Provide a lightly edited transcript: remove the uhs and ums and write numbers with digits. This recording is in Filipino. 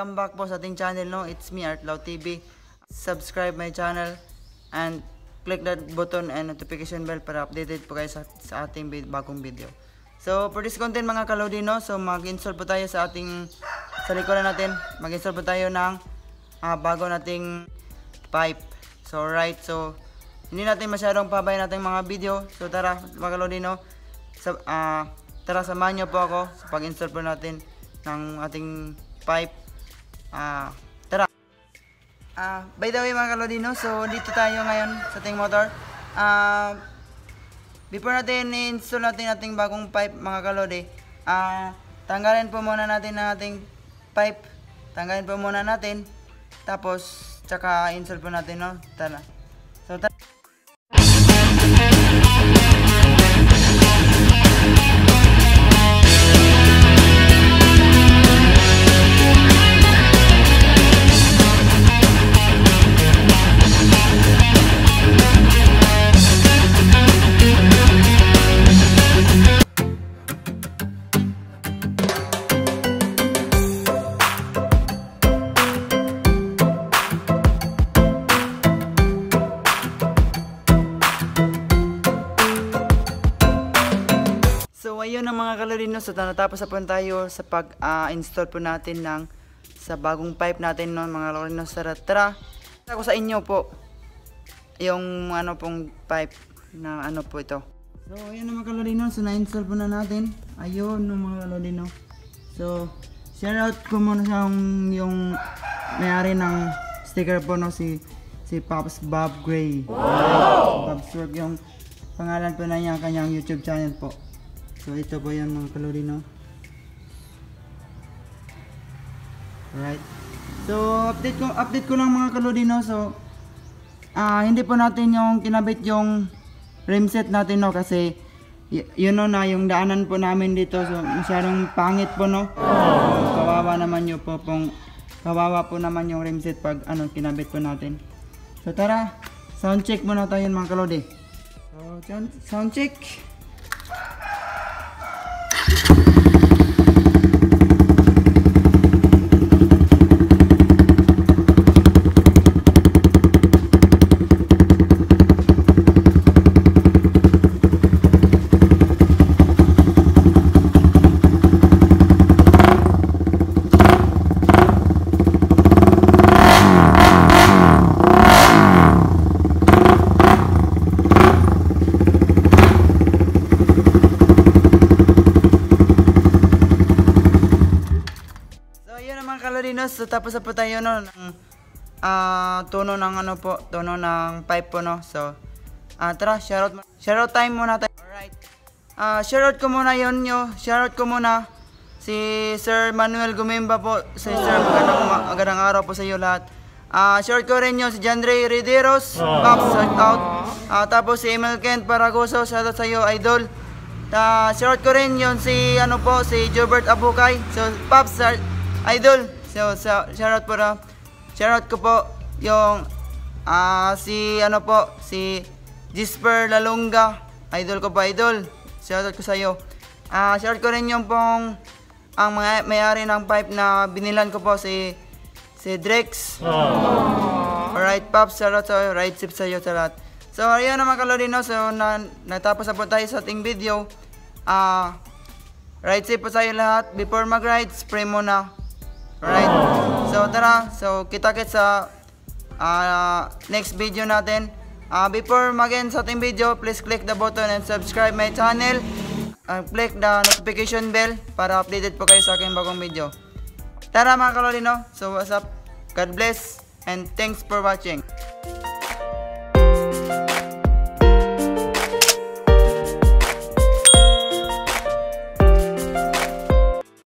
welcome back po sa ating channel, no? It's me, ARTLAO TV. Subscribe my channel and click that button and notification bell para updated po kayo sa ating bagong video. So for this content mga kalodi, no? So mag-install po tayo sa likuran natin. Mag-install po tayo ng bago nating pipe. So right, so hindi natin masyadong pabay natin mga video. So tara mga kalodi, no? Tara samahan nyo po ako sa pag-install po natin ng ating pipe. Tara. By the way mga kalodi, no? So dito tayo ngayon sa ating motor. Before natin i-install natin ating bagong pipe mga kalodi, tanggalin po muna natin ang ating pipe. Tanggalin po muna natin. Tapos tsaka install po natin, no? Tara. So tara. So ayun ang mga kalodi, no? So natapos na po tayo sa pag-install po natin sa bagong pipe natin, no, mga kalodi, no? Tara ako sa inyo po yung pong pipe na po ito. So ayun ang mga kalodi, no? So na-install po na natin. Ayun no, mga kalodi, no? So shout out ko muna sa yung may-ari ng sticker po, no? Si Pops Bob Gray. Wow! Bob's Work yung pangalan po na niya, kanyang YouTube channel po. So ito po yan mga kalodi, no? Alright. So update ko lang mga kalodi, no? So hindi po natin yung kinabit yung rim set natin, no? Kasi yun, no, na yung daanan po namin dito. So masyadong pangit po, no? Kawawa naman yung rim set pag kinabit po natin. So tara, sound check muna tayo mga kalodi. So sound check. So tapos na po tayo, no, ng tono ng tono ng pipe po, no. So tara, shoutout time muna tayo. Alright. Shoutout ko muna shoutout ko muna si Sir Manuel Gumimba po. Si Sir, magandang araw po sa iyo lahat. Shoutout ko rin si Jandre Rideros, Pops, shout out. Tapos si Emil Kent Paragoso, shoutout sa iyo, idol. Shoutout ko rin si Jobert Abukay. So Pops, idol. So shoutout ko po yung si Gisper Lalunga, idol ko po, idol. Shoutout ko sa iyo. Shoutout ko rin yung pong ang mga may-ari ng pipe na binilan ko po, si Drex. Alright, Pops, shoutout sa iyo, ride safe sa iyo sa lahat. So ayun naman kalodi, no. So natapos na po tayo sa ating video. Ride safe po sa iyo lahat. Before mag-ride, spray muna. Alright, so tara, so kita-kits sa next video natin. Before mag-end sa ating video, please click the button and subscribe my channel. Click the notification bell para updated po kayo sa aking bagong video. Tara mga kalodi, no? So what's up? God bless and thanks for watching.